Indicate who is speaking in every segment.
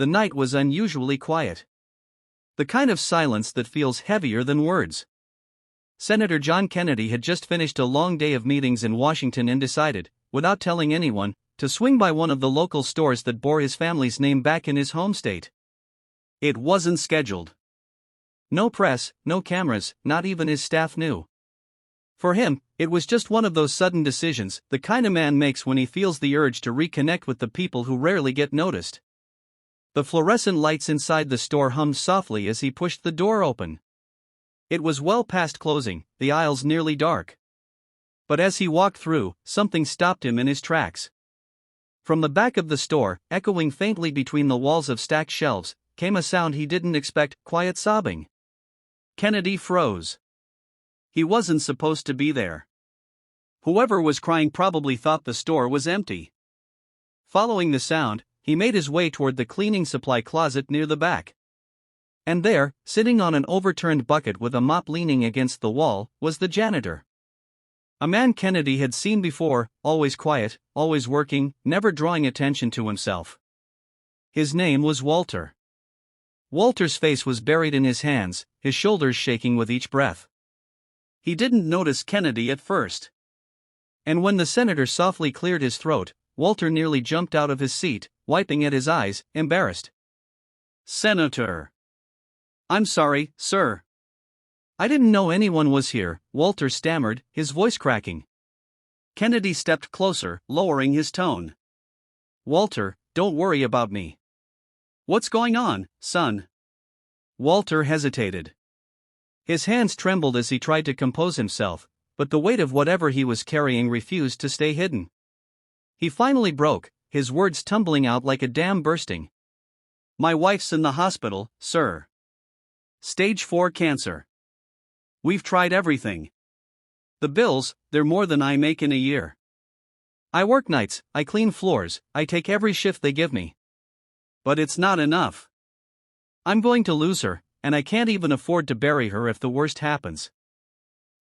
Speaker 1: the night was unusually quiet. The kind of silence that feels heavier than words. Senator John Kennedy had just finished a long day of meetings in Washington and decided, without telling anyone, to swing by one of the local stores that bore his family's name back in his home state. It wasn't scheduled. No press, no cameras, not even his staff knew. For him, it was just one of those sudden decisions, the kind a man makes when he feels the urge to reconnect with the people who rarely get noticed. The fluorescent lights inside the store hummed softly as he pushed the door open. It was well past closing, the aisles nearly dark. But as he walked through, something stopped him in his tracks. From the back of the store, echoing faintly between the walls of stacked shelves, came a sound he didn't expect, quiet sobbing. Kennedy froze. He wasn't supposed to be there. Whoever was crying probably thought the store was empty. Following the sound, he made his way toward the cleaning supply closet near the back. And there, sitting on an overturned bucket with a mop leaning against the wall, was the janitor. A man Kennedy had seen before, always quiet, always working, never drawing attention to himself. His name was Walter. Walter's face was buried in his hands, his shoulders shaking with each breath. He didn't notice Kennedy at first. And when the senator softly cleared his throat, Walter nearly jumped out of his seat, wiping at his eyes, embarrassed. "Senator. I'm sorry, sir. I didn't know anyone was here," Walter stammered, his voice cracking. Kennedy stepped closer, lowering his tone. "Walter, don't worry about me." "What's going on, son?" Walter hesitated. His hands trembled as he tried to compose himself, but the weight of whatever he was carrying refused to stay hidden. He finally broke, his words tumbling out like a dam bursting. "My wife's in the hospital, sir. Stage 4 cancer. We've tried everything. The bills, they're more than I make in a year. I work nights, I clean floors, I take every shift they give me. But it's not enough. I'm going to lose her, and I can't even afford to bury her if the worst happens."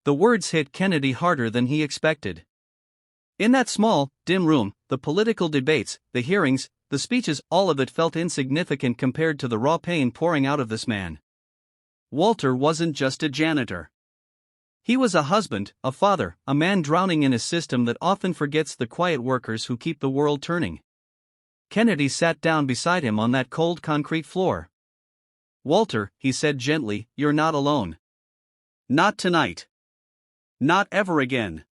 Speaker 1: The words hit Kennedy harder than he expected. In that small, dim room, the political debates, the hearings, the speeches, all of it felt insignificant compared to the raw pain pouring out of this man. Walter wasn't just a janitor. He was a husband, a father, a man drowning in a system that often forgets the quiet workers who keep the world turning. Kennedy sat down beside him on that cold concrete floor. "Walter," he said gently, "you're not alone. Not tonight. Not ever again.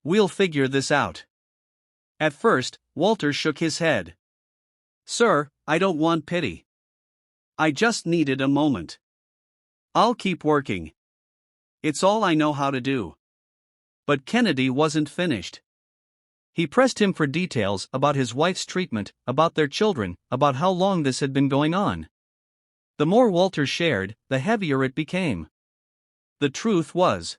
Speaker 1: We'll figure this out." At first, Walter shook his head. "Sir, I don't want pity. I just needed a moment. I'll keep working. It's all I know how to do." But Kennedy wasn't finished. He pressed him for details about his wife's treatment, about their children, about how long this had been going on. The more Walter shared, the heavier it became. The truth was,